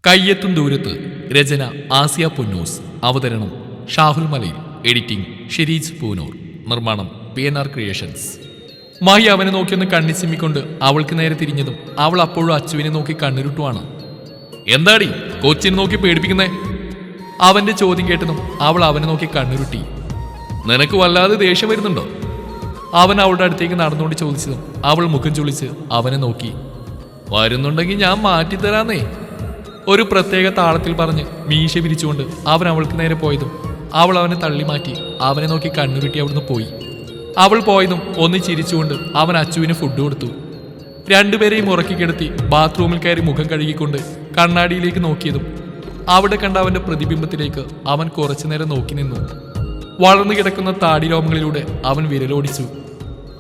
കയ്യെത്തും ദൂരത്ത്. രചന ആസിയ പൊന്നൂസ്. അവതരണം ഷാഹുൽ മലയിൽ. എഡിറ്റിംഗ് ഷിരീജ് പൂനൂർ. നിർമ്മാണം PNR ക്രിയേഷൻസ്. മഹി അവനെ നോക്കിയൊന്ന് കണ്ണിച്ചിമ്മിക്കൊണ്ട് അവൾക്ക് നേരെ തിരിഞ്ഞതും അവൾ അപ്പോഴും അച്ചുവിനെ നോക്കി കണ്ണിരുട്ടുവാണ്. എന്താടി കൊച്ചിനെ നോക്കി പേടിപ്പിക്കുന്നേ? അവന്റെ ചോദ്യം കേട്ടതും അവൾ അവനെ നോക്കി കണ്ണിരുട്ടി. നിനക്ക് വല്ലാതെ ദേഷ്യം വരുന്നുണ്ടോ? അവൻ അവളുടെ അടുത്തേക്ക് നടന്നുകൊണ്ട് ചോദിച്ചതും അവൾ മുഖം ചുളിച്ച് അവനെ നോക്കി. വരുന്നുണ്ടെങ്കിൽ ഞാൻ മാറ്റിത്തരാന്നേ, ഒരു പ്രത്യേക താളത്തിൽ പറഞ്ഞ് മീശ പിരിച്ചുകൊണ്ട് അവൻ അവൾക്ക് നേരെ പോയതും അവൾ അവനെ തള്ളി മാറ്റി അവനെ നോക്കി കണ്ണുരുട്ടി അവിടുന്ന് പോയി. അവൾ പോയതും ഒന്ന് ചിരിച്ചുകൊണ്ട് അവൻ അച്ചുവിന് ഫുഡ് കൊടുത്തു. രണ്ടുപേരെയും ഉറക്കി കിടത്തി ബാത്റൂമിൽ കയറി മുഖം കഴുകിക്കൊണ്ട് കണ്ണാടിയിലേക്ക് നോക്കിയതും അവിടെ കണ്ട അവന്റെ പ്രതിബിംബത്തിലേക്ക് അവൻ കുറച്ചു നേരം നോക്കി നിന്നു. വളർന്നു കിടക്കുന്ന താടിരോമങ്ങളിലൂടെ അവൻ വിരലോടിച്ചു.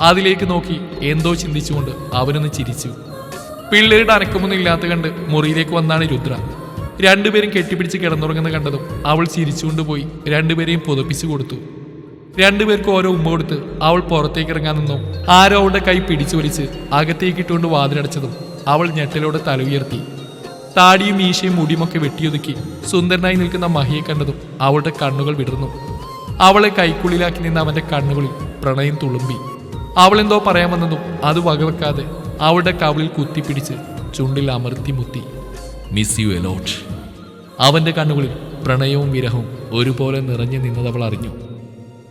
അതിലേക്ക് നോക്കി എന്തോ ചിന്തിച്ചുകൊണ്ട് അവനൊന്ന് ചിരിച്ചു. പിള്ളേരുടെ അനക്കമൊന്നും ഇല്ലാത്ത കണ്ട് മുറിയിലേക്ക് വന്നാണ് രുദ്ര. രണ്ടുപേരും കെട്ടിപ്പിടിച്ച് കിടന്നുറങ്ങുന്ന കണ്ടതും അവൾ ചിരിച്ചുകൊണ്ട് പോയി രണ്ടുപേരെയും പുതപ്പിച്ചു കൊടുത്തു. രണ്ടുപേർക്ക് ഓരോ ഉമ്മ കൊടുത്ത് അവൾ പുറത്തേക്ക് ഇറങ്ങാൻ നിന്നും ആരോ അവളുടെ കൈ പിടിച്ചു വലിച്ച് അകത്തേക്ക് ഇട്ടുകൊണ്ട് വാതിലടച്ചതും അവൾ ഞെട്ടലോടെ തല ഉയർത്തി. താടിയും മീശയും മുടിയുമൊക്കെ വെട്ടിയൊതുക്കി സുന്ദരനായി നിൽക്കുന്ന മഹിയെ കണ്ടതും അവളുടെ കണ്ണുകൾ വിടർന്നു. അവളെ കൈക്കുള്ളിലാക്കി നിന്ന അവന്റെ കണ്ണുകളിൽ പ്രണയം തുളുമ്പി. അവളെന്തോ പറയാൻ വന്നതും അത് വകവെക്കാതെ അവളുടെ കവിളിൽ കുത്തിപ്പിടിച്ച് ചുണ്ടിൽ അമർത്തി മുത്തി. Miss you a lot. അവന്റെ കണ്ണുകളിൽ പ്രണയവും വിരഹവും ഒരുപോലെ നിറഞ്ഞു നിന്നതവൾ അറിഞ്ഞു.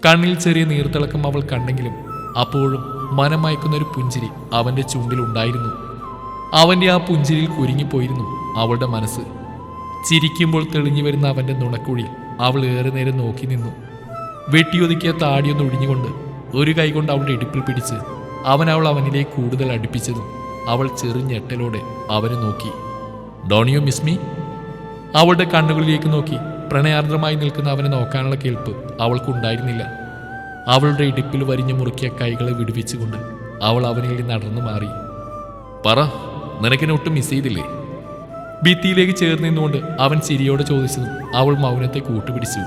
കണ്ണിൽ ചെറിയ നീർത്തിളക്കം അവൾ കണ്ടെങ്കിലും അപ്പോഴും മനം മയക്കുന്ന ഒരു പുഞ്ചിരി അവന്റെ ചുണ്ടിലുണ്ടായിരുന്നു. അവന്റെ ആ പുഞ്ചിരിയിൽ കുരുങ്ങിപ്പോയിരുന്നു അവളുടെ മനസ്സ്. ചിരിക്കുമ്പോൾ തെളിഞ്ഞു വരുന്ന അവന്റെ നുണക്കുഴിയിൽ അവൾ ഏറെ നേരം നോക്കി നിന്നു. വെട്ടിയൊതുക്കിയ താടിയൊന്ന് ഒഴിഞ്ഞുകൊണ്ട് ഒരു കൈ കൊണ്ട് അവളുടെ ഇടുപ്പിൽ പിടിച്ച് അവൾ അവനിലേക്ക് കൂടുതൽ അടുപ്പിച്ചതും അവൾ ചെറുഞെട്ടലോടെ അവനെ നോക്കി. Don you miss me? അവളുടെ കണ്ണുകളിലേക്ക് നോക്കി പ്രണയാർദ്രമായി നിൽക്കുന്ന അവനെ നോക്കാനുള്ള കേൾപ്പ് അവൾക്കുണ്ടായിരുന്നില്ല. അവളുടെ ഇടുപ്പിൽ വരിഞ്ഞു മുറുക്കിയ കൈകളെ വിടുവിച്ചുകൊണ്ട് അവൾ അവനിൽ നിന്ന് നടന്നു മാറി. പറ, നിനക്കെന്നെ ഒട്ടും മിസ് ചെയ്തില്ലേ? ഭിത്തിയിലേക്ക് ചേർന്ന് നിന്നുകൊണ്ട് അവൻ ചിരിയോടെ ചോദിച്ചതും അവൾ മൗനത്തെ കൂട്ടുപിടിച്ചു.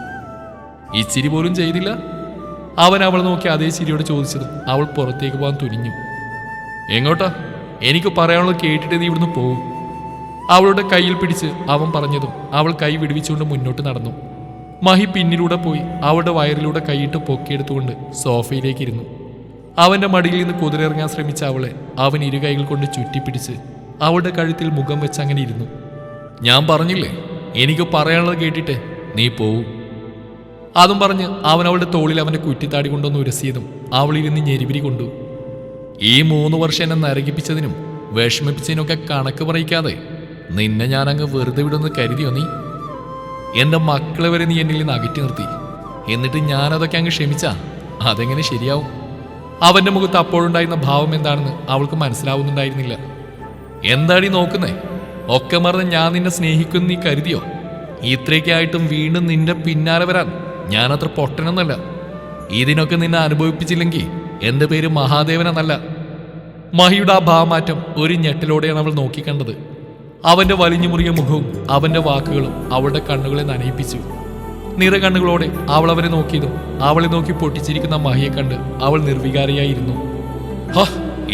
ഇച്ചിരി പോലും ചെയ്തില്ല? അവൻ അവൾ നോക്കി അതേ ചിരിയോടെ ചോദിച്ചതും അവൾ പുറത്തേക്ക് പോകാൻ തുനിഞ്ഞു. എങ്ങോട്ടാ? എനിക്ക് പറയാനുള്ളത് കേട്ടിട്ട് നീ ഇവിടുന്ന് പോകും. അവളുടെ കയ്യിൽ പിടിച്ച് അവൻ പറഞ്ഞതും അവൾ കൈ വിടുവിച്ചുകൊണ്ട് മുന്നോട്ട് നടന്നു. മഹി പിന്നിലൂടെ പോയി അവളുടെ വയറിലൂടെ കൈയിട്ട് പൊക്കിയെടുത്തുകൊണ്ട് സോഫയിലേക്ക് ഇരുന്നു. അവന്റെ മടിയിൽ നിന്ന് കുതിരിറങ്ങാൻ ശ്രമിച്ച അവളെ അവൻ ഇരു കൈകൾ കൊണ്ട് ചുറ്റിപ്പിടിച്ച് അവളുടെ കഴുത്തിൽ മുഖം വെച്ച് അങ്ങനെ ഇരുന്നു. ഞാൻ പറഞ്ഞില്ലേ, എനിക്ക് പറയാനുള്ളത് കേട്ടിട്ട് നീ പോവും. അതും പറഞ്ഞ് അവൻ അവളുടെ തോളിൽ അവന്റെ കുറ്റിത്താടി കൊണ്ടൊന്ന് ഉരസിയതും അവളിരുന്ന് ഞെരിവിരി കൊണ്ടു. ഈ 3 വർഷം എന്നെ നരകിപ്പിച്ചതിനും വിഷമിപ്പിച്ചതിനൊക്കെ കണക്ക് പറയിക്കാതെ നിന്നെ ഞാൻ അങ്ങ് വെറുതെ വിടുമെന്ന് കരുതിയോ നീ? എന്റെ മക്കളെ വരെ നീ എന്നിൽ നിന്ന് അകറ്റി നിർത്തി. എന്നിട്ട് ഞാനതൊക്കെ അങ്ങ് ക്ഷമിച്ചാ അതെങ്ങനെ ശരിയാവും? അവന്റെ മുഖത്ത് അപ്പോഴുണ്ടായിരുന്ന ഭാവം എന്താണെന്ന് അവൾക്ക് മനസ്സിലാവുന്നുണ്ടായിരുന്നില്ല. എന്താടി നോക്കുന്നേ? ഒക്കെ മറന്ന് ഞാൻ നിന്നെ സ്നേഹിക്കുന്നു നീ കരുതിയോ? ഇത്രയൊക്കെയായിട്ടും വീണ്ടും നിന്റെ പിന്നാലെ വരാൻ ഞാനത്ര പൊട്ടനൊന്നല്ല. ഇതിനൊക്കെ നിന്നെ അനുഭവിപ്പിച്ചില്ലെങ്കിൽ എന്റെ പേര് മഹാദേവനെന്നല്ല. മഹിയുടെ ആ ഭാവമാറ്റം ഒരു ഞെട്ടലോടെയാണ് അവൾ നോക്കിക്കണ്ടത്. അവന്റെ വലിഞ്ഞു മുറിയ മുഖവും അവന്റെ വാക്കുകളും അവളുടെ കണ്ണുകളെ നനയിപ്പിച്ചു. നിറ കണ്ണുകളോടെ അവൾ അവനെ നോക്കിയതും അവളെ നോക്കി പൊട്ടിച്ചിരിക്കുന്ന മഹിയെ കണ്ട് അവൾ നിർവികാരിയായിരുന്നു. ഹ,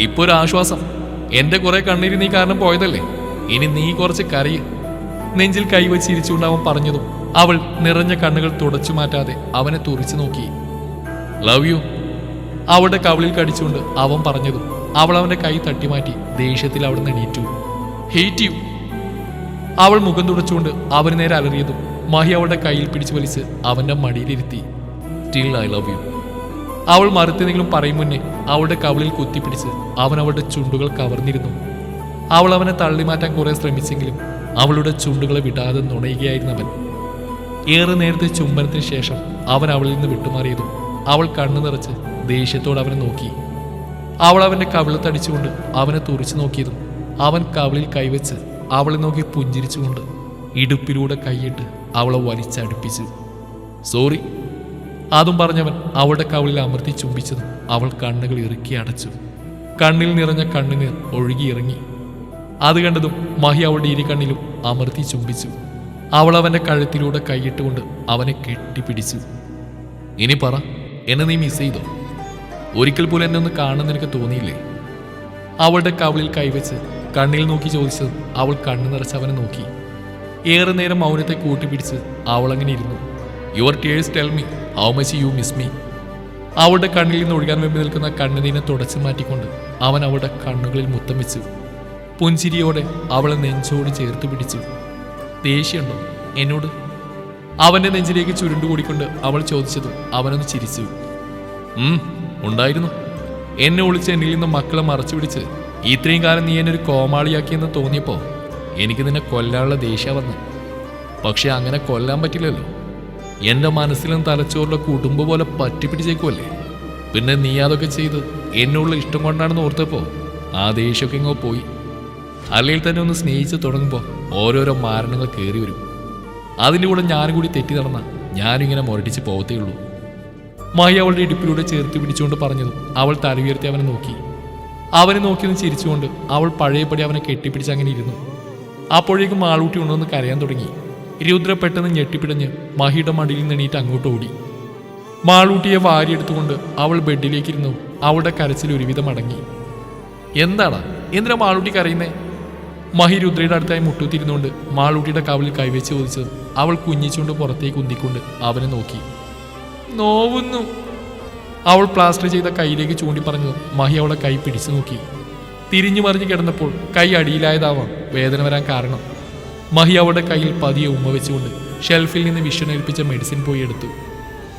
ഇപ്പൊ ഒരു ആശ്വാസം. എന്റെ കുറെ കണ്ണീര് നീ കാരണം പോയതല്ലേ, ഇനി നീ കുറച്ച് കരയ്. നെഞ്ചിൽ കൈവച്ചിരിച്ചുകൊണ്ട് അവൻ പറഞ്ഞതും അവൾ നിറഞ്ഞ കണ്ണുകൾ തുടച്ചു മാറ്റാതെ അവനെ തുറിച്ചു നോക്കി. Love you. അവളുടെ കവിളിൽ കടിച്ചുകൊണ്ട് അവൻ പറഞ്ഞതും അവൾ അവന്റെ കൈ തട്ടിമാറ്റി ദേഷ്യത്തിൽ അവിടെ നിന്ന് എണീറ്റു. Hate you. അവൾ മുഖം തുടച്ചുകൊണ്ട് അവന് നേരെ അലറിയതും മഹി അവളുടെ കയ്യിൽ പിടിച്ചു വലിച്ച് അവന്റെ മടിയിലിരുത്തി. Still I love you. അവൾ മറുത്തെന്തെങ്കിലും പറയും മുന്നേ അവളുടെ കവിളിൽ കുത്തിപ്പിടിച്ച് അവൻ അവളുടെ ചുണ്ടുകൾ കവർന്നിരുന്നു. അവൾ അവനെ തള്ളിമാറ്റാൻ കുറെ ശ്രമിച്ചെങ്കിലും അവളുടെ ചുണ്ടുകളെ വിടാതെ നുണയുകയായിരുന്നവൻ. ഏറെ നേരത്തെ ചുംബനത്തിന് ശേഷം അവൻ അവളിൽ നിന്ന് വിട്ടുമാറിയതും അവൾ കണ്ണു നിറച്ച് ദേഷ്യത്തോടെ അവനെ നോക്കി. അവൾ അവന്റെ കവിളത്തടിച്ചുകൊണ്ട് അവനെ തുറിച്ചു നോക്കിയതും അവൻ കവിളിൽ കൈവച്ച് അവളെ നോക്കി പുഞ്ചിരിച്ചുകൊണ്ട് ഇടുപ്പിലൂടെ കൈയിട്ട് അവളെ വലിച്ചടുപ്പിച്ചു. സോറി. അതും പറഞ്ഞവൻ അവളുടെ കവിളിൽ അമർത്തി ചുംബിച്ചതും അവൾ കണ്ണുകൾ ഇറുക്കി അടച്ചു. കണ്ണിൽ നിറഞ്ഞ കണ്ണുനീർ ഒഴുകിയിറങ്ങി. അത് കണ്ടതും മഹി അവളുടെ ഇരു കണ്ണിലും അമർത്തി ചുംബിച്ചു. അവൾ അവന്റെ കഴുത്തിലൂടെ കൈയിട്ടുകൊണ്ട് അവനെ കെട്ടിപ്പിടിച്ചു. ഇനി പറ, എന്നെ നീ മിസ് ചെയ്തോ? ഒരിക്കൽ പോലും എന്നെ ഒന്ന് കാണുന്ന നിനക്ക് തോന്നിയില്ലേ? അവളുടെ കവിളിൽ കൈവച്ച് കണ്ണിൽ നോക്കി ചോദിച്ചതും അവൾ കണ്ണു നിറച്ച് അവനെ നോക്കി. ഏറെ നേരം മൗനത്തെ കൂട്ടിപ്പിടിച്ച് അവളങ്ങനെ ഇരുന്നു. Your tears tell me how much you miss me. അവളുടെ കണ്ണിൽ നിന്ന് ഒഴുകാൻ വേണ്ടി നിൽക്കുന്ന കണ്ണുനീരിനെ തുടച്ചു മാറ്റിക്കൊണ്ട് അവൻ അവളുടെ കണ്ണുകളിൽ മുത്തം വെച്ചു. പുഞ്ചിരിയോടെ അവളെ നെഞ്ചോട് ചേർത്ത് പിടിച്ചു. ദേഷ്യമുണ്ടോ എന്നോട്? അവന്റെ നെഞ്ചിലേക്ക് ചുരുണ്ടുകൂടിക്കൊണ്ട് അവൾ ചോദിച്ചതും അവനൊന്ന് ചിരിച്ചു. ഉണ്ടായിരുന്നു. എന്നെ ഒളിച്ച് എന്നിൽ നിന്ന് മക്കളെ മറച്ചു പിടിച്ച് ഇത്രയും കാലം നീ എന്നെ ഒരു കോമാളിയാക്കിയെന്ന് തോന്നിയപ്പോ എനിക്ക് നിന്നെ കൊല്ലാനുള്ള ദേഷ്യ വന്നു. പക്ഷെ അങ്ങനെ കൊല്ലാൻ പറ്റില്ലല്ലോ. എന്റെ മനസ്സിലും തലച്ചോറിലെ കുടുംബ പോലെ പറ്റിപ്പിടിച്ചേക്കുമല്ലേ. പിന്നെ നീ അതൊക്കെ ചെയ്ത് എന്നുള്ള ഇഷ്ടം കൊണ്ടാണെന്ന് ഓർത്തപ്പോ ആ ദേഷ്യമൊക്കെ ഇങ്ങോ പോയി. അല്ലെങ്കിൽ തന്നെ ഒന്ന് സ്നേഹിച്ച് തുടങ്ങുമ്പോൾ ഓരോരോ മാരണങ്ങൾ കയറി വരും. അതിൻ്റെ കൂടെ ഞാനും കൂടി തെറ്റി നടന്ന ഞാനിങ്ങനെ മുരടിച്ച് പോകത്തേ ഉള്ളൂ. മായി അവളുടെ ഇടുപ്പിലൂടെ ചേർത്ത് പിടിച്ചുകൊണ്ട് പറഞ്ഞതും അവൾ തലയുയർത്തി അവനെ നോക്കി. അവനെ നോക്കിയൊന്ന് ചിരിച്ചുകൊണ്ട് അവൾ പഴയപടി അവനെ കെട്ടിപ്പിടിച്ച് അങ്ങനെ ഇരുന്നു. അപ്പോഴേക്കും മാളൂട്ടി ഉണ്ടെന്ന് കരയാൻ തുടങ്ങി. രുദ്ര പെട്ടെന്ന് ഞെട്ടിപ്പിടഞ്ഞ് മഹിയുടെ മടിയിൽ നിന്നീട്ട് അങ്ങോട്ട് ഓടി. മാളൂട്ടിയെ വാരിയെടുത്തുകൊണ്ട് അവൾ ബെഡിലേക്കിരുന്നു. അവളുടെ കരച്ചിൽ ഒരുവിധം അടങ്ങി. എന്താടാ, എന്തിനാ മാളൂട്ടി കരയുന്നേ? മഹി രുദ്രയുടെ അടുത്തായി മുട്ടുത്തിരുന്നുകൊണ്ട് മാളൂട്ടിയുടെ കവിളിൽ കൈവച്ച് ചോദിച്ചത് അവൾ കുഞ്ഞിച്ചുകൊണ്ട് പുറത്തേക്ക് ഉന്തിക്കൊണ്ട് അവനെ നോക്കി. നോവുന്നു. അവൾ പ്ലാസ്റ്റർ ചെയ്ത കൈയിലേക്ക് ചൂണ്ടി പറഞ്ഞു. മഹി അവളെ കൈ പിടിച്ചു നോക്കി. തിരിഞ്ഞു മറിഞ്ഞു കിടന്നപ്പോൾ കൈ അടിയിലായതാവാം വേദന വരാൻ കാരണം. മഹി അവളുടെ കയ്യിൽ പതിയെ ഉമ്മ വെച്ചുകൊണ്ട് ഷെൽഫിൽ നിന്ന് വിഷണേൽപ്പിച്ച മെഡിസിൻ പോയി എടുത്തു.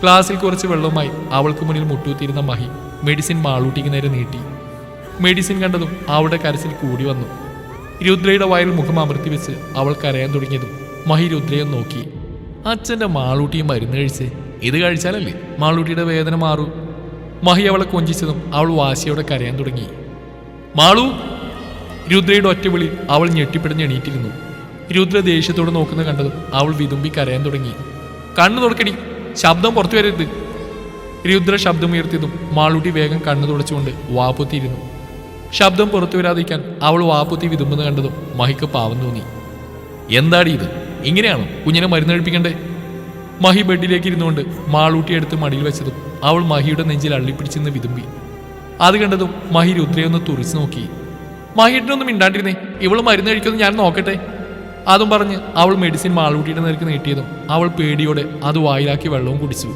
ഗ്ലാസിൽ കുറച്ച് വെള്ളവുമായി അവൾക്ക് മുന്നിൽ മുട്ടുത്തിരുന്ന മഹി മെഡിസിൻ മാളൂട്ടിക്ക് നേരെ നീട്ടി. മെഡിസിൻ കണ്ടതും അവളുടെ കരച്ചിൽ കൂടി വന്നു. രുദ്രയുടെ വായിൽ മുഖം അമർത്തി വെച്ച് അവൾ കരയാൻ തുടങ്ങിയതും മഹി രുദ്രയെ നോക്കി. അച്ഛൻ്റെ മാളൂട്ടിയും മരുന്ന് കഴിച്ച് ഇത് കഴിച്ചാലല്ലേ മാളൂട്ടിയുടെ വേദന മാറൂ. മഹി അവളെ കൊഞ്ചിച്ചതും അവൾ വാശിയോടെ കരയാൻ തുടങ്ങി. മാളു! രുദ്രയുടെ ഒറ്റവിളി അവൾ ഞെട്ടിപ്പിടഞ്ഞ് എണീറ്റിരുന്നു. രുദ്ര ദേഷ്യത്തോടെ നോക്കുന്ന കണ്ടതും അവൾ വിതുമ്പി കരയാൻ തുടങ്ങി. കണ്ണു തുറക്കടി, ശബ്ദം പുറത്തു വരരുത്. രുദ്ര ശബ്ദമുയർത്തിയതും മാളൂട്ടി വേഗം കണ്ണു തുടച്ചുകൊണ്ട് വാപ്പൊത്തിയിരുന്നു. ശബ്ദം പുറത്തു വരാതിരിക്കാൻ അവൾ വാപ്പൊത്തി വിതുമ്പെന്ന് കണ്ടതും മഹിക്ക് പാവം തോന്നി. എന്താടി ഇത്? ഇങ്ങനെയാണോ കുഞ്ഞിനെ മരുന്ന് കഴിപ്പിക്കണ്ടേ? മഹി ബെഡിലേക്ക് ഇരുന്നുകൊണ്ട് മാളൂട്ടി എടുത്ത് മടിയിൽ വെച്ചതും അവൾ മഹിയുടെ നെഞ്ചിൽ അള്ളിപ്പിടിച്ചെന്ന് വിതുമ്പി. അത് കണ്ടതും മഹി രുദ്രയൊന്ന് തുറിച്ചു നോക്കി. മഹിയിട്ടൊന്നും മിണ്ടാണ്ടിരുന്നേ, ഇവൾ മരുന്ന് കഴിക്കുന്നത് ഞാൻ നോക്കട്ടെ. അതും പറഞ്ഞ് അവൾ മെഡിസിൻ മാളൂട്ടിയുടെ നേർക്ക് നീട്ടിയതും അവൾ പേടിയോടെ അത് വായിലാക്കി വെള്ളവും കുടിച്ചു.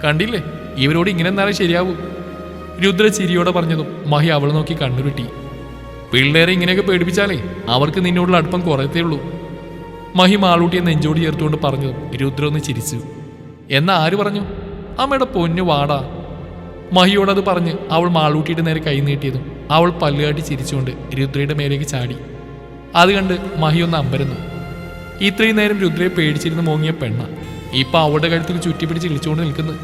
കണ്ടില്ലേ, ഇവരോട് ഇങ്ങനെ എന്നാലും ശരിയാവൂ. രുദ്ര ചിരിയോടെ പറഞ്ഞതും മഹി അവളെ നോക്കി കണ്ണുരുട്ടി. പിള്ളേരെ ഇങ്ങനെയൊക്കെ പേടിപ്പിച്ചാലേ അവർക്ക് നിന്നോടുള്ള അടുപ്പം കുറയത്തേ ഉള്ളൂ. മഹി മാളൂട്ടിയെ നെഞ്ചോട് ചേർത്തുകൊണ്ട് പറഞ്ഞതും രുദ്ര ഒന്ന് ചിരിച്ചു. എന്നാ ആര് പറഞ്ഞു? അമ്മയുടെ പൊന്നു വാടാ. മഹിയോടത് പറഞ്ഞ് അവൾ മാളൂട്ടിയുടെ നേരെ കൈ നീട്ടിയതും അവൾ പല്ലുകാട്ടി ചിരിച്ചുകൊണ്ട് രുദ്രയുടെ മേലേക്ക് ചാടി. അത് കണ്ട് മഹി ഒന്ന് അമ്പരന്നു. ഇത്രയും നേരം രുദ്രയെ പേടിച്ചിരുന്ന് മോങ്ങിയ പെണ്ണ ഇപ്പൊ അവളുടെ കഴുത്തിൽ ചുറ്റിപ്പിടിച്ച് ഇളിച്ചുകൊണ്ട് നിൽക്കുന്നു.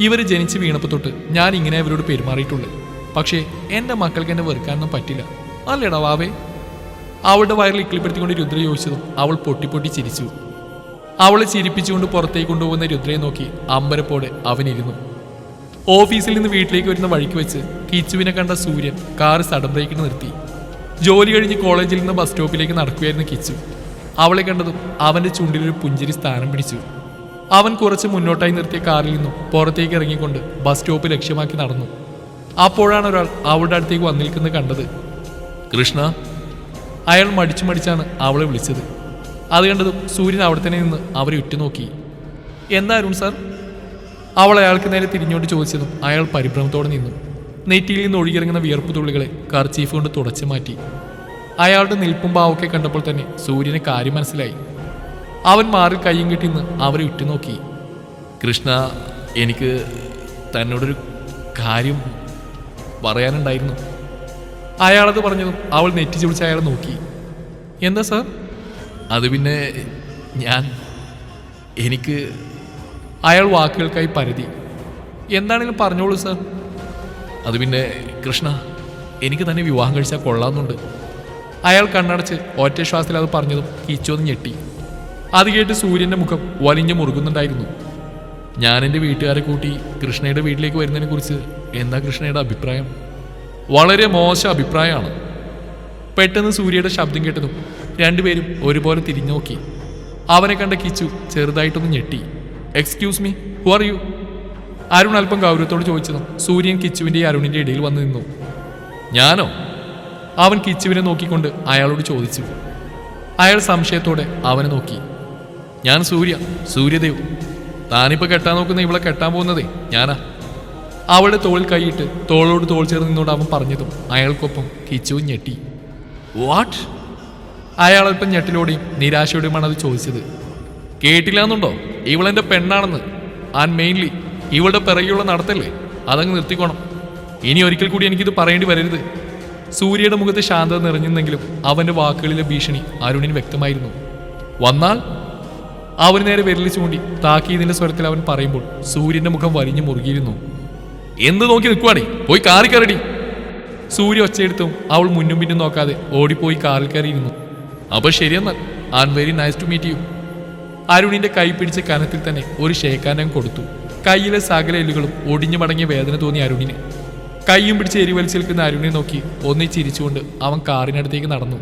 ഇവർ ജനിച്ച് വീണപ്പോൾ തൊട്ട് ഞാൻ ഇങ്ങനെ അവരോട് പെരുമാറിയിട്ടുള്ളൂ. പക്ഷേ എൻ്റെ മക്കൾക്ക് എന്നെ വെറുക്കാനൊന്നും പറ്റില്ല, അല്ലേടാ വാവേ? അവളുടെ വയറിൽ ഇക്കിളിപ്പെടുത്തിക്കൊണ്ട് രുദ്ര ചോദിച്ചതും അവൾ പൊട്ടി പൊട്ടി ചിരിച്ചു. അവളെ ചിരിപ്പിച്ചുകൊണ്ട് പുറത്തേക്ക് കൊണ്ടുപോകുന്ന രുദ്രയെ നോക്കി അമ്പരപ്പോടെ അവനിരുന്നു. ഓഫീസിൽ നിന്ന് വീട്ടിലേക്ക് വരുന്ന വഴിക്ക് വെച്ച് കിച്ചുവിനെ കണ്ട സൂര്യൻ കാറ് സഡൻ ബ്രേക്കിന് നിർത്തി. ജോലി കഴിഞ്ഞ് കോളേജിൽ നിന്ന് ബസ് സ്റ്റോപ്പിലേക്ക് നടക്കുകയായിരുന്നു കിച്ചു. അവളെ കണ്ടതും അവൻ്റെ ചുണ്ടിലൊരു പുഞ്ചിരി സ്ഥാനം പിടിച്ചു. അവൻ കുറച്ച് മുന്നോട്ടായി നിർത്തിയ കാറിൽ നിന്നും പുറത്തേക്ക് ഇറങ്ങിക്കൊണ്ട് ബസ് സ്റ്റോപ്പ് ലക്ഷ്യമാക്കി നടന്നു. അപ്പോഴാണ് ഒരാൾ അവളുടെ അടുത്തേക്ക് വന്നിരിക്കുന്നത് കണ്ടത്. കൃഷ്ണ! അയാൾ മടിച്ചാണ് അവളെ വിളിച്ചത്. അത് കണ്ടതും സൂര്യൻ അവിടെ തന്നെ നിന്ന് അവരെ ഉറ്റുനോക്കി. എന്താ അരുൺ സാർ? അവൾ അയാൾക്ക് നേരെ തിരിഞ്ഞോട്ട് ചോദിച്ചതും അയാൾ പരിഭ്രമത്തോടെ നിന്നു. നെറ്റിയിൽ നിന്ന് ഒഴുകിയിറങ്ങുന്ന വിയർപ്പ് തുള്ളികളെ കർച്ചീഫ് കൊണ്ട് തുടച്ചു മാറ്റി. അയാളുടെ നിൽപ്പും ഭാവമൊക്കെ കണ്ടപ്പോൾ തന്നെ സൂര്യന് കാര്യം മനസ്സിലായി. അവൻ മാറി കയ്യും കെട്ടിന്ന് അവരെ ഉറ്റുനോക്കി. കൃഷ്ണ, എനിക്ക് തന്നോടൊരു കാര്യം പറയാനുണ്ടായിരുന്നു. അയാളത് പറഞ്ഞതും അവൾ നെറ്റി ചുളിച്ച് അയാളെ നോക്കി. എന്താ സാർ? അത് പിന്നെ എനിക്ക് അയാൾ വാക്കുകൾക്കായി പരതി. എന്താണെങ്കിലും പറഞ്ഞോളൂ സാർ. അത് പിന്നെ കൃഷ്ണ, എനിക്ക് തന്നെ വിവാഹം കഴിച്ചാൽ കൊള്ളാമെന്നുണ്ട്. അയാൾ കണ്ണടച്ച് ഒറ്റ ശ്വാസത്തിൽ അത് പറഞ്ഞതും കിച്ചോന്ന് ഞെട്ടി. അത് കേട്ട് സൂര്യൻ്റെ മുഖം വലിഞ്ഞു മുറുകുന്നുണ്ടായിരുന്നു. ഞാൻ എൻ്റെ വീട്ടുകാരെ കൂട്ടി കൃഷ്ണയുടെ വീട്ടിലേക്ക് വരുന്നതിനെ കുറിച്ച് എന്താ കൃഷ്ണയുടെ അഭിപ്രായം? വളരെ മോശം അഭിപ്രായമാണ്. പെട്ടെന്ന് സൂര്യയുടെ ശബ്ദം കേട്ടതും രണ്ടുപേരും ഒരുപോലെ തിരിഞ്ഞു നോക്കി. അവനെ കണ്ട കിച്ചു ചെറുതായിട്ടൊന്ന് ഞെട്ടി. Excuse me, who are you? Arun അല്പം ഗൗരവത്തോട് ചോദിച്ചതും സൂര്യൻ കിച്ചുവിൻ്റെയും അരുണിൻ്റെ ഇടയിൽ വന്നു നിന്നു. ഞാനോ? അവൻ കിച്ചുവിനെ നോക്കിക്കൊണ്ട് അയാളോട് ചോദിച്ചു. അയാൾ സംശയത്തോടെ അവനെ നോക്കി. ഞാൻ സൂര്യദേവ്. താനിപ്പോൾ കെട്ടാൻ നോക്കുന്ന ഇവളെ കെട്ടാൻ പോകുന്നതേ ഞാനാ. അവളുടെ തോളിൽ കൈയിട്ട് തോളോട് തോൾ ചേർന്ന് നിന്നോട് അവൻ പറഞ്ഞതും അയാൾക്കൊപ്പം കിച്ചുവും ഞെട്ടി. വാട്ട്? അയാൾ അല്പം ഞെട്ടിലോടെയും നിരാശയോടെയുമാണ് അത് ചോദിച്ചത്. കേട്ടില്ലാന്നുണ്ടോ? ഇവളെന്റെ പെണ്ണാണെന്ന്. ആൻഡ് മെയിൻലി ഇവളുടെ പിറകെയുള്ള നടത്തല്ലേ, അതങ്ങ് നിർത്തിക്കോണം. ഇനി ഒരിക്കൽ കൂടി എനിക്കിത് പറയേണ്ടി വരരുത്. സൂര്യയുടെ മുഖത്ത് ശാന്തത നിറഞ്ഞെന്നെങ്കിലും അവന്റെ വാക്കുകളിലെ ഭീഷണി അരുണിന് വ്യക്തമായിരുന്നു. വന്നാൽ അവന് നേരെ വിരൽ ചൂണ്ടി താക്കീതിന്റെ സ്വരത്തിൽ അവൻ പറയുമ്പോൾ സൂര്യന്റെ മുഖം വലിഞ്ഞു മുറുകിയിരുന്നു. എന്ത് നോക്കി നിൽക്കുവാണേ, പോയി കാറിൽ കയറിടി. സൂര്യ ഒച്ചയെടുത്തും അവൾ മുന്നും പിന്നും നോക്കാതെ ഓടിപ്പോയി കാറിൽ കയറിയിരുന്നു. അപ്പൊ ശരിയെന്നാൽ, and very nice to meet you. അരുണിന്റെ കൈ പിടിച്ച കനത്തിൽ തന്നെ ഒരു ഷേക്കാനം കൊടുത്തു. കൈയിലെ സകല എല്ലുകളും ഒടിഞ്ഞു മടങ്ങിയ വേദന തോന്നി അരുണിന്. കൈയും പിടിച്ച് എരിവലിച്ച് നിൽക്കുന്ന അരുണിനെ നോക്കി ഒന്നി ചിരിച്ചുകൊണ്ട് അവൻ കാറിനടുത്തേക്ക് നടന്നു.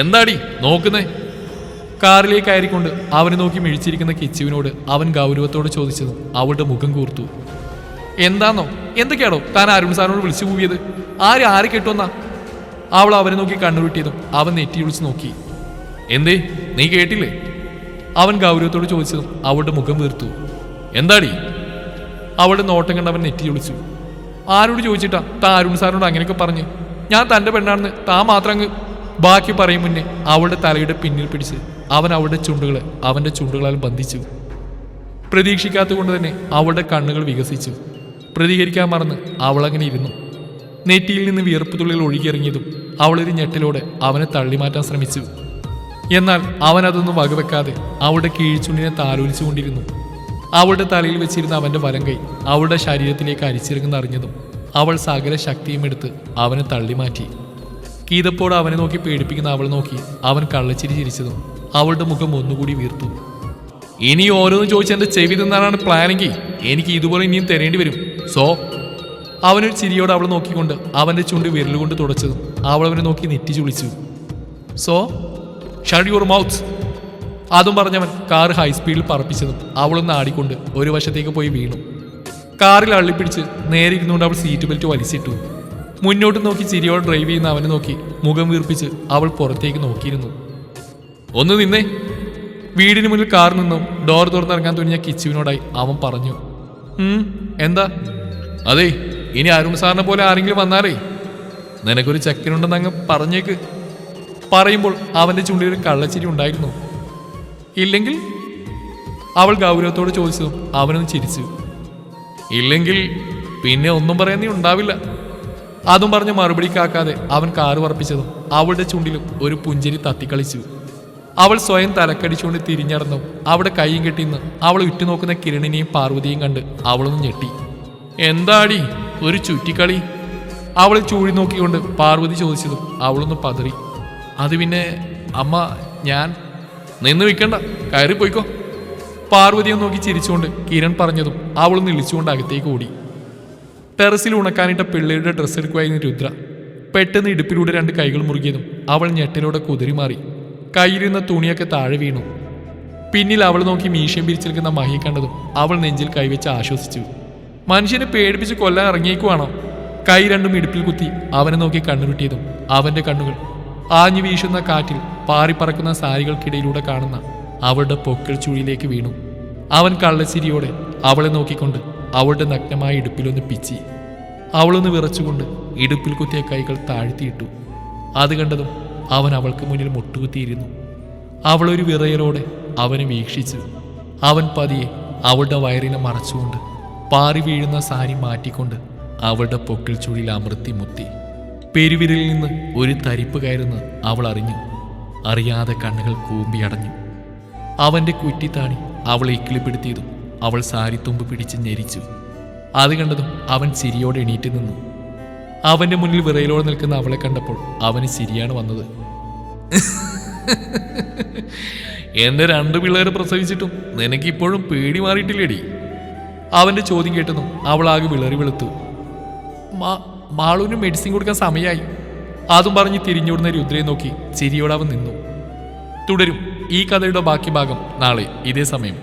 എന്താടി നോക്കുന്നേ? കാറിലേക്ക് കയറിക്കൊണ്ട് അവനെ നോക്കി മിഴിച്ചിരിക്കുന്ന കിച്ചുവിനോട് അവൻ ഗൗരവത്തോട് ചോദിച്ചതും അവളുടെ മുഖം കൂർത്തു. എന്താന്നോ, എന്തൊക്കെയാണോ താൻ അരുൺ സാറിനോട് വിളിച്ചു പോവിയത്? ആരെ കേട്ടോന്നാ? അവൾ അവനെ നോക്കി കണ്ണുരുട്ടിയതും അവൻ നെറ്റി വിളിച്ച് നോക്കി. എന്തേ, നീ കേട്ടില്ലേ? അവൻ ഗൗരവത്തോട് ചോദിച്ചതും അവളുടെ മുഖം വീർത്തു. എന്താടി? അവളുടെ നോട്ടം കണ്ട് അവൻ നെറ്റി വിളിച്ചു. ആരോട് ചോദിച്ചിട്ടാ താ അരുൺ സാറിനോട് അങ്ങനെയൊക്കെ പറഞ്ഞ്? ഞാൻ തൻ്റെ പെണ്ണാണെന്ന് താ മാത്രം അങ്ങ്. ബാക്കി പറയും മുന്നേ അവളുടെ തലയുടെ പിന്നിൽ പിടിച്ച് അവൻ അവളുടെ ചുണ്ടുകളെ അവൻ്റെ ചുണ്ടുകളാൽ ബന്ധിച്ചു. പ്രതീക്ഷിക്കാത്തതുകൊണ്ട് തന്നെ അവളുടെ കണ്ണുകൾ വികസിച്ചു. പ്രതികരിക്കാൻ മറന്ന് അവളങ്ങനെ ഇരുന്നു. നെറ്റിയിൽ നിന്ന് വിയർപ്പ് തുള്ളികൾ ഒഴുകിയിറങ്ങിയതും അവളൊരു ഞെട്ടലോടെ അവനെ തള്ളിമാറ്റാൻ ശ്രമിച്ചു. എന്നാൽ അവൻ അതൊന്നും വകവെക്കാതെ അവളുടെ കീഴ്ചുണ്ടിനെ താലോലിച്ചുകൊണ്ടിരുന്നു. അവളുടെ തലയിൽ വെച്ചിരുന്ന അവൻ്റെ വലം കൈ അവളുടെ ശരീരത്തിലേക്ക് അരിച്ചിറങ്ങുന്ന അറിഞ്ഞതും അവൾ സകല ശക്തിയും എടുത്ത് അവനെ തള്ളിമാറ്റി. കീതപ്പോടെ അവനെ നോക്കി പേടിപ്പിക്കുന്ന അവൾ നോക്കി അവൻ കള്ളച്ചിരി ചിരിച്ചതും അവളുടെ മുഖം ഒന്നുകൂടി വീർത്തു. ഇനി ഓരോന്നും ചോദിച്ച് എൻ്റെ ചെവി തിന്നാനാണ് പ്ലാനെങ്കിൽ എനിക്ക് ഇതുപോലെ ഇനിയും തരേണ്ടി വരും. സോ അവനൊരു ചിരിയോടെ അവൾ നോക്കിക്കൊണ്ട് അവൻ്റെ ചുണ്ട് വിരലുകൊണ്ട് തുടച്ചതും അവൾ അവനെ നോക്കി നെറ്റി ചുളിച്ചു. So shut your mouth. അതും പറഞ്ഞവൻ കാർ ഹൈസ്പീഡിൽ പറപ്പിച്ചതും അവളൊന്ന് ആടിക്കൊണ്ട് ഒരു വശത്തേക്ക് പോയി വീണു. കാറിൽ അള്ളിപ്പിടിച്ച് നേരെ ഇരുന്നുകൊണ്ട് അവൾ സീറ്റ് ബെൽറ്റ് വലിച്ചിട്ടു. മുന്നോട്ട് നോക്കി ചിരിയോടെ ഡ്രൈവ് ചെയ്യുന്ന അവനെ നോക്കി മുഖം വീർപ്പിച്ച് അവൾ പുറത്തേക്ക് നോക്കിയിരുന്നു. ഒന്ന് നിന്നേ. വീടിന് മുന്നിൽ കാർ നിന്നും ഡോർ തുറന്നിറങ്ങാൻ തുനിഞ്ഞ കിച്ചുവിനോടായി അവൻ പറഞ്ഞു. എന്താ? അതെ, ഇനി അരുൺ സാറിനെ പോലെ ആരെങ്കിലും വന്നാലേ നിനക്കൊരു ചെക്കനുണ്ടെന്ന് അങ്ങ് പറഞ്ഞേക്ക്. പറയുമ്പോൾ അവൻ്റെ ചുണ്ടിലൊരു കള്ളച്ചിരി ഉണ്ടായിരുന്നു. ഇല്ലെങ്കിൽ? അവൾ ഗൗരവത്തോട് ചോദിച്ചതും അവനൊന്ന് ചിരിച്ചു. ഇല്ലെങ്കിൽ പിന്നെ ഒന്നും പറയാൻ നീ ഉണ്ടാവില്ല. അതും പറഞ്ഞ് മറുപടി കാക്കാതെ അവൻ കാറ് പറപ്പിച്ചതും അവളുടെ ചുണ്ടിലും ഒരു പുഞ്ചിരി തത്തിക്കളിച്ചു. അവൾ സ്വയം തലക്കടിച്ചുകൊണ്ട് തിരിഞ്ഞടന്നു. അവിടെ കൈയും കെട്ടിന്ന് അവൾ ഉറ്റുനോക്കുന്ന കിരണിനെയും പാർവതിയെയും കണ്ട് അവളൊന്ന് ഞെട്ടി. എന്താടി ഒരു ചുറ്റിക്കളി? അവളെ ചൂഴി നോക്കിക്കൊണ്ട് പാർവതി ചോദിച്ചതും അവളൊന്ന് പതറി. അത് പിന്നെ അമ്മ, ഞാൻ നിന്ന് വിൽക്കണ്ട, കയറിപ്പോയിക്കോ. പാർവതിയെ നോക്കി ചിരിച്ചുകൊണ്ട് കിരൺ പറഞ്ഞതും അവളൊന്ന് ഇളിച്ചുകൊണ്ട് അകത്തേക്ക് ഓടി. ടെറസിൽ ഉണക്കാനിട്ട പിള്ളേരുടെ ഡ്രസ്സ് എടുക്കുമായിരുന്നു രുദ്ര. പെട്ടെന്ന് ഇടുപ്പിലൂടെ രണ്ട് കൈകൾ മുറുകിയതും അവൾ ഞെട്ടലോടെ കുതിരി മാറി. കയ്യിലിരുന്ന തുണിയൊക്കെ താഴെ വീണു. പിന്നിൽ അവൾ നോക്കി മീശയും പിരിച്ചെടുക്കുന്ന മഹിയെ കണ്ടതും അവൾ നെഞ്ചിൽ കൈവച്ച് ആശ്വസിച്ചു. മനുഷ്യനെ പേടിപ്പിച്ച് കൊല്ലാൻ ഇറങ്ങിയേക്കുവാണോ? കൈ രണ്ടും ഇടുപ്പിൽ കുത്തി അവനെ നോക്കി കണ്ണുരുട്ടിയതും അവൻ്റെ കണ്ണുകൾ ആഞ്ഞു വീശുന്ന കാറ്റിൽ പാറിപ്പറക്കുന്ന സാരികൾക്കിടയിലൂടെ കാണുന്ന അവളുടെ പൊക്കിൾ ചുഴിയിലേക്ക് വീണു. അവൻ കള്ളച്ചിരിയോടെ അവളെ നോക്കിക്കൊണ്ട് അവളുടെ നഗ്നമായ ഇടുപ്പിലൊന്ന് പിച്ചി. അവളൊന്ന് വിറച്ചുകൊണ്ട് ഇടുപ്പിൽ കുത്തിയ കൈകൾ താഴ്ത്തിയിട്ടു. അത് കണ്ടതും അവൻ അവൾക്ക് മുന്നിൽ മുട്ടുകുത്തിയിരുന്നു. അവളൊരു വിറയലോടെ അവനെ വീക്ഷിച്ചു. അവൻ പതിയെ അവളുടെ വയറിനെ മറച്ചുകൊണ്ട് പാറി വീഴുന്ന സാരി മാറ്റിക്കൊണ്ട് അവളുടെ പൊക്കിൾ ചുഴിയിൽ അമർത്തി മുത്തി. പെരുവിരലിൽ നിന്ന് ഒരു തരിപ്പ് കയറുന്ന അവൾ അറിഞ്ഞു. അറിയാതെ കണ്ണുകൾ കൂമ്പിയടഞ്ഞു. അവൻ്റെ കുറ്റിത്താണി അവളെ ഇക്കിളിപ്പെടുത്തിയതും അവൾ സാരിത്തുമ്പ് പിടിച്ച് ഞെരിച്ചു. അത് കണ്ടതും അവൻ ചിരിയോടെ എണീറ്റ് നിന്നു. അവൻ്റെ മുന്നിൽ വിറയിലോടെ നിൽക്കുന്ന അവളെ കണ്ടപ്പോൾ അവന് ചിരിയാണ് വന്നത്. എന്നെ 2 പിള്ളേരെ പ്രസവിച്ചിട്ടും നിനക്കിപ്പോഴും പേടി മാറിയിട്ടില്ലേടി? അവൻ്റെ ചോദ്യം കേട്ടതും അവളാകെ വിളറി വെളുത്തു. മാളൂന് മെഡിസിൻ കൊടുക്കാൻ സമയമായി. അതും പറഞ്ഞ് തിരിഞ്ഞോടുന്ന രുദ്രയെ നോക്കി ചിരിയോടെ അവൻ നിന്നു. തുടരും ഈ കഥയുടെ ബാക്കി ഭാഗം നാളെ ഇതേ സമയം.